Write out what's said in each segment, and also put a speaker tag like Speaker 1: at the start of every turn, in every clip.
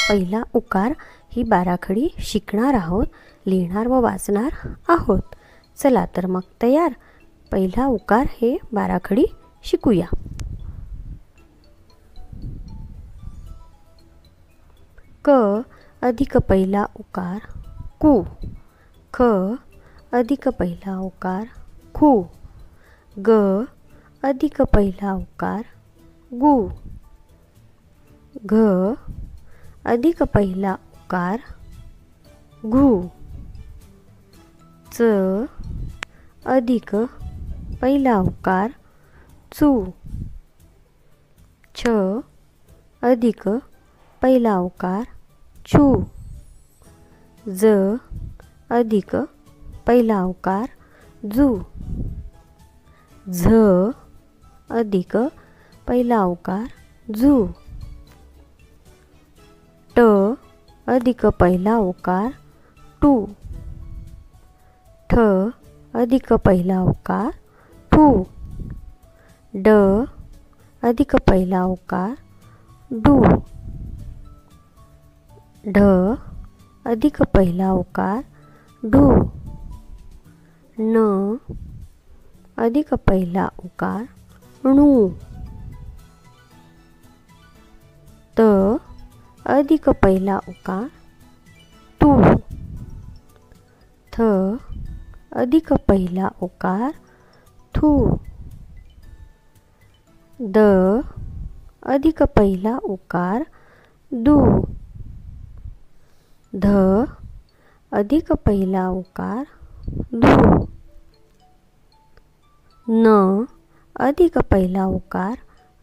Speaker 1: पहिला उकार ही बाराखडी शिकणार आहोत, लिहिणार व वाचणार आहोत। चला तर मग तयार। पहिला उकार हे बाराखडी शिकूया। क अधिक पहिला उकार कु, ख अधिक पहिला उकार खु, ग अधिक पहिला उकार गु, घ अधिक पहिला उकार घु, च अधिक पहिला उकार चु, छ अधिक पहिला उकार छु, ज अधिक पहिला उकार जु, झ अधिक पहिला उकार झु, ट अधिक पहिला उकार टू, ठ अधिक पहिला उकार ठू, ड अधिक पहिला उकार डू, ढ अधिक पहिला उकार ढू, न अधिक पहिला उकार णू, त अधिक पहिला उकार तू, थ अधिक पहिला उकार थू, द अधिक पहिला उकार दू, ध अधिक पहिला उकार धू, न अधिक पहिला उकार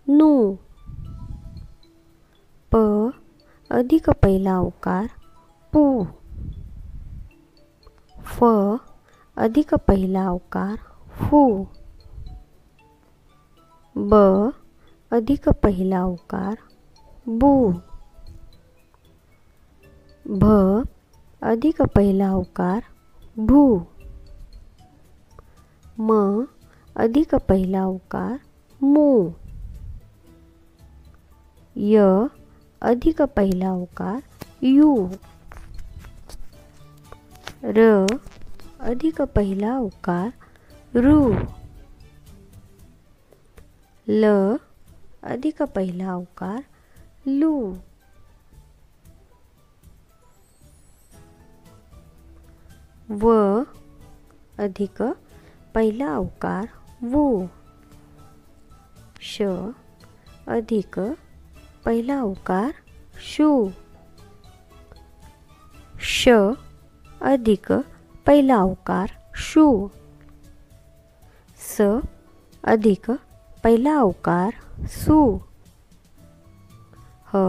Speaker 1: नू, प अधिक पहिला उकार पू, फ अधिक पहिला उकार फू, ब अधिक पहिला उकार बू, भ अधिक पहिला उकार भू, म अधिक पहिला उकार मू, य अधिक पहिला उकार यू, र अधिक पहिला उकार रू, ल अधिक पहिला उकार लू, व अधिक पहिला उकार वू, श अधिक पहिला उकार शू, श अधिक पहिला उकार शू, स अधिक पहिला उकार सू, ह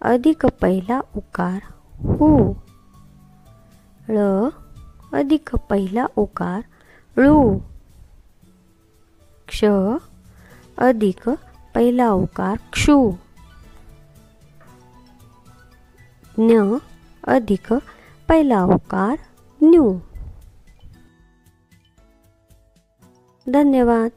Speaker 1: अधिक पहिला उकार हू, ळ अधिक पहिला उकार ळू, क्ष अधिक पहिला उकार क्षू, ज्ञ अधिक पहिला उकार न्यू। धन्यवाद।